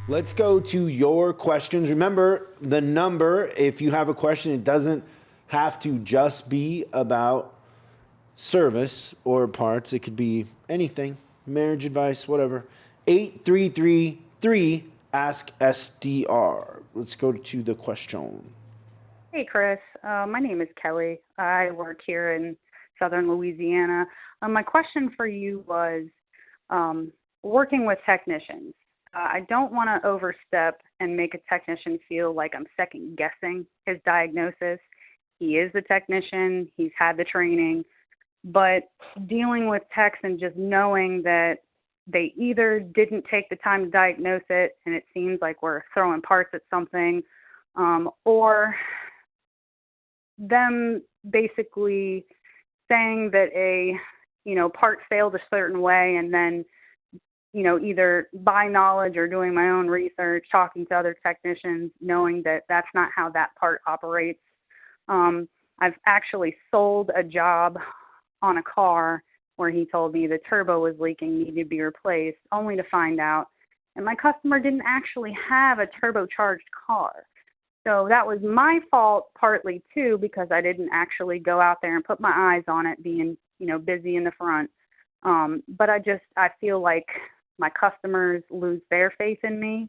Let's go to your questions. Remember the number, if you have a question, it doesn't have to just be about service or parts. It could be anything, marriage advice, whatever. 8333 Ask SDR. Let's go to the question. Hey, Chris. My name is Kelly. I work here in southern Louisiana. My question for you was working with technicians. I don't want to overstep and make a technician feel like I'm second guessing his diagnosis. He is the technician. He's had the training. But dealing with techs and just knowing that they either didn't take the time to diagnose it and it seems like we're throwing parts at something, or them basically saying that a part failed a certain way, and then either by knowledge or doing my own research, talking to other technicians, knowing that that's not how that part operates. I've actually sold a job on a car where he told me the turbo was leaking, needed to be replaced, only to find out. And my customer didn't actually have a turbocharged car. So that was my fault partly too, because I didn't actually go out there and put my eyes on it, being, busy in the front. But I feel like my customers lose their faith in me,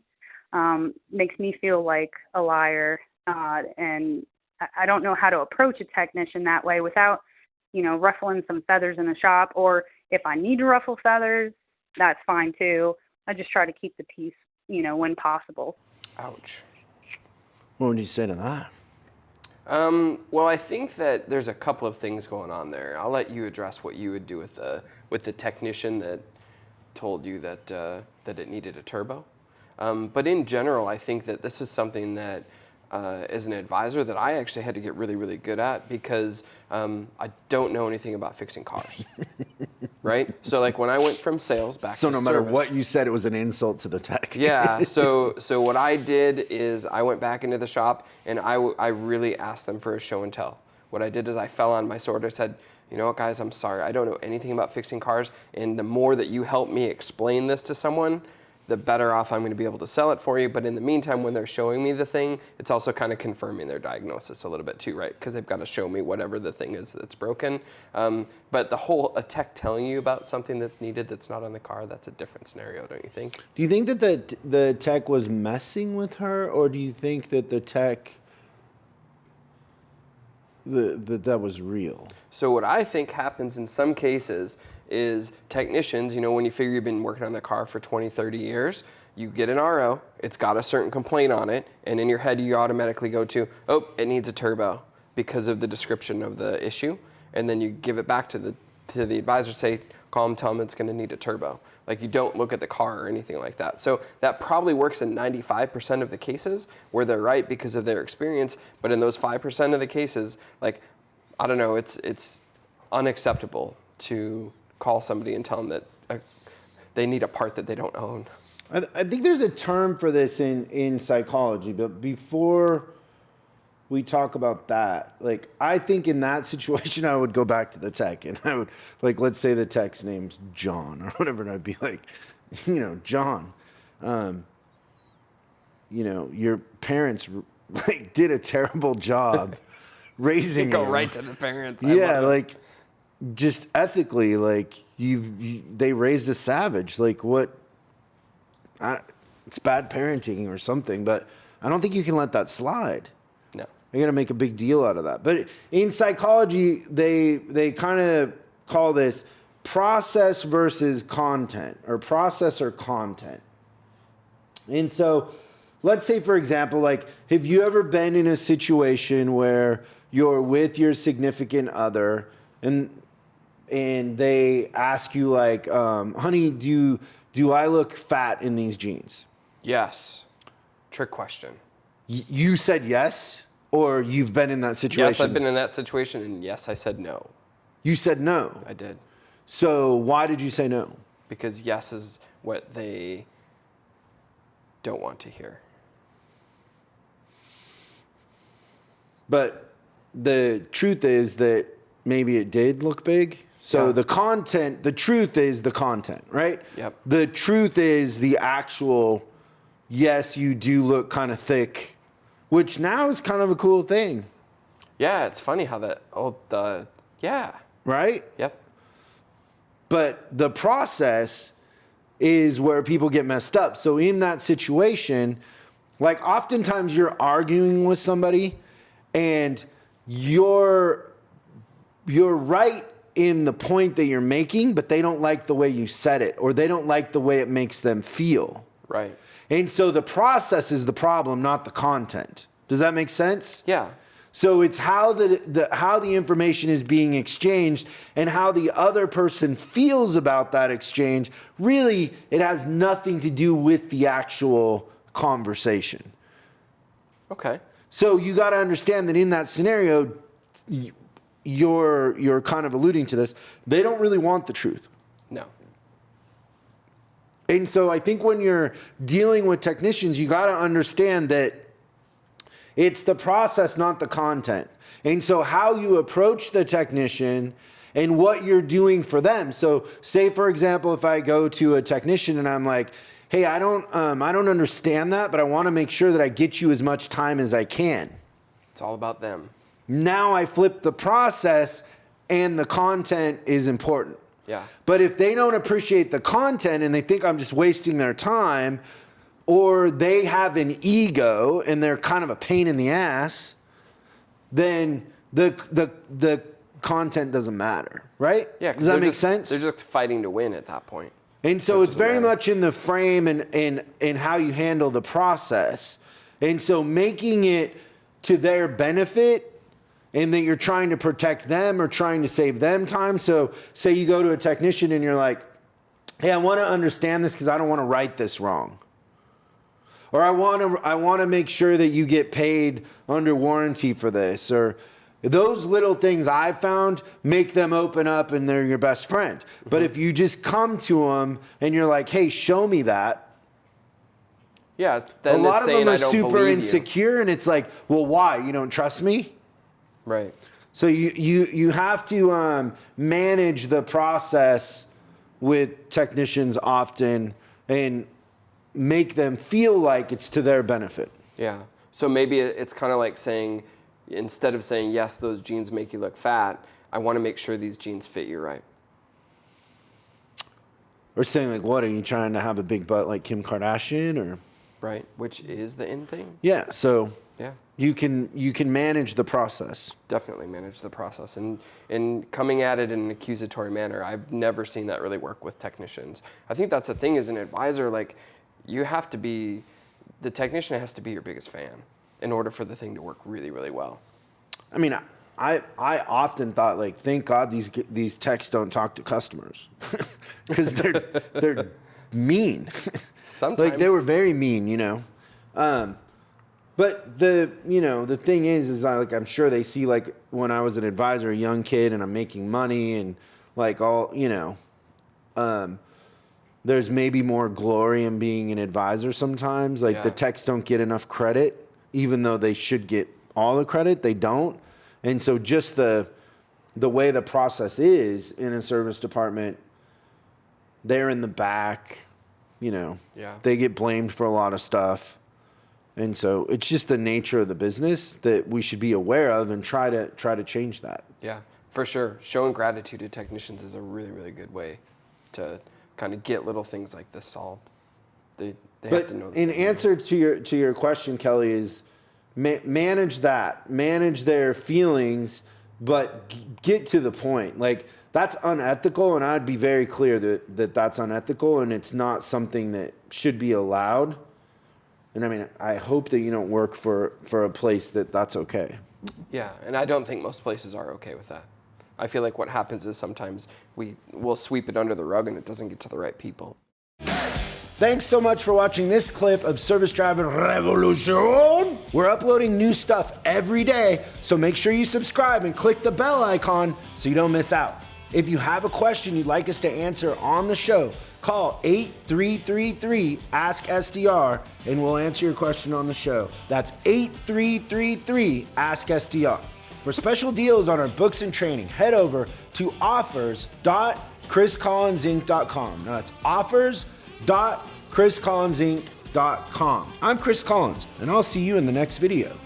makes me feel like a liar. And I don't know how to approach a technician that way without, ruffling some feathers in the shop. Or if I need to ruffle feathers, that's fine too. I just try to keep the peace, when possible. Ouch. What would you say to that? Well, I think that there's a couple of things going on there. I'll let you address what you would do with the technician that told you that it needed a turbo. But in general, I think that this is something that, as an advisor, that I actually had to get really, really good at, because I don't know anything about fixing cars, right? So like when I went from sales back to So no matter service, what you said, it was an insult to the tech. yeah. So what I did is I went back into the shop and I really asked them for a show and tell. What I did is I fell on my sword. I said, you know what, guys, I'm sorry. I don't know anything about fixing cars. And the more that you help me explain this to someone, the better off I'm going to be able to sell it for you. But in the meantime, when they're showing me the thing, it's also kind of confirming their diagnosis a little bit too, right? Because they've got to show me whatever the thing is that's broken. But a tech telling you about something that's needed that's not on the car, that's a different scenario, don't you think? Do you think that the tech was messing with her, or do you think that the tech, that was real? So what I think happens in some cases is technicians, when you figure you've been working on the car for 20, 30 years, you get an RO, it's got a certain complaint on it, and in your head you automatically go to, oh, it needs a turbo because of the description of the issue, and then you give it back to the advisor, say, call them, tell them it's going to need a turbo. Like, you don't look at the car or anything like that. So that probably works in 95% of the cases where they're right because of their experience, but in those 5% of the cases, like, I don't know, it's unacceptable to call somebody and tell them that they need a part that they don't own. I think there's a term for this in psychology, but before we talk about that, like, I think in that situation, I would go back to the tech and I would, like, let's say the tech's name's John or whatever, and I'd be like, John, your parents like did a terrible job raising Go you. right to the parents. Yeah, like, just ethically, like, they raised a savage. Like, it's bad parenting or something, but I don't think you can let that slide. No. You got to make a big deal out of that. But in psychology, they kind of call this process versus content, or process or content. And so let's say, for example, like, have you ever been in a situation where you're with your significant other and they ask you, like, honey, do I look fat in these jeans? Yes. Trick question. You said yes, or you've been in that situation? Yes, I've been in that situation, and yes, I said no. You said no? I did. So why did you say no? Because yes is what they don't want to hear. But the truth is that maybe it did look big. So Yeah. the content, the truth is the content, right? Yep. The truth is the actual, yes, you do look kind of thick, which now is kind of a cool thing, Yeah, it's funny how that, yeah. right? Yep. But the process is where people get messed up. So in that situation, like oftentimes you're arguing with somebody and you're right in the point that you're making, but they don't like the way you said it, or they don't like the way it makes them feel. Right. And so the process is the problem, not the content. Does that make sense? Yeah. So it's how how the information is being exchanged and how the other person feels about that exchange. Really, it has nothing to do with the actual conversation. Okay. So you got to understand that in that scenario, you're kind of alluding to this. They don't really want the truth. No. And so I think when you're dealing with technicians, you got to understand that it's the process, not the content. And so how you approach the technician and what you're doing for them. So say, for example, if I go to a technician and I'm like, hey, I don't understand that, but I want to make sure that I get you as much time as I can. It's all about them. Now I flip the process and the content is important. Yeah. But if they don't appreciate the content and they think I'm just wasting their time, or they have an ego and they're kind of a pain in the ass, then the content doesn't matter, right? Yeah. 'cause Does that they're make just- sense? They're just fighting to win at that point. And so it's doesn't very matter. much in the frame and how you handle the process. And so making it to their benefit and that you're trying to protect them or trying to save them time. So say you go to a technician and you're like, hey, I want to understand this because I don't want to write this wrong. Or I want to make sure that you get paid under warranty for this. Or those little things I found make them open up and they're your best friend. Mm-hmm. But if you just come to them and you're like, hey, show me that. Yeah, it's then A lot it's of saying, them are "I don't super believe you." insecure and it's like, well, why? You don't trust me? Right. So you have to manage the process with technicians often and make them feel like it's to their benefit. Yeah. So maybe it's kind of like saying, instead of saying, yes, those jeans make you look fat, I want to make sure these jeans fit you right. Or saying like, what, are you trying to have a big butt like Kim Kardashian? Or Right. Which is the in thing. yeah, so Yeah. you can manage the process. Definitely manage the process. And coming at it in an accusatory manner, I've never seen that really work with technicians. I think that's the thing as an advisor, like you have to be, the technician has to be your biggest fan in order for the thing to work really, really well. I mean, I often thought like, thank God these techs don't talk to customers because they're mean. Sometimes. Like they were very mean, you know. But the thing is like I'm sure they see like when I was an advisor, a young kid, and I'm making money and like all, there's maybe more glory in being an advisor sometimes. Like the Yeah. techs don't get enough credit, even though they should get all the credit, they don't. And so just the way the process is in a service department, they're in the back, Yeah. they get blamed for a lot of stuff. And so it's just the nature of the business that we should be aware of and try to change that. Yeah, for sure. Showing gratitude to technicians is a really, really good way to kind of get little things like this solved. They have But to know. in answer to your question, Kelly, is manage their feelings, but get to the point. Like that's unethical, and I'd be very clear that that's unethical, and it's not something that should be allowed. And I mean, I hope that you don't work for a place that's okay. Yeah, and I don't think most places are okay with that. I feel like what happens is sometimes we'll sweep it under the rug and it doesn't get to the right people. Thanks so much for watching this clip of Service Driving Revolution. We're uploading new stuff every day, so make sure you subscribe and click the bell icon so you don't miss out. If you have a question you'd like us to answer on the show, call 8333-ASK-SDR and we'll answer your question on the show. That's 8333-ASK-SDR. For special deals on our books and training, head over to offers.chriscollinsinc.com. Now that's offers.chriscollinsinc.com. I'm Chris Collins, and I'll see you in the next video.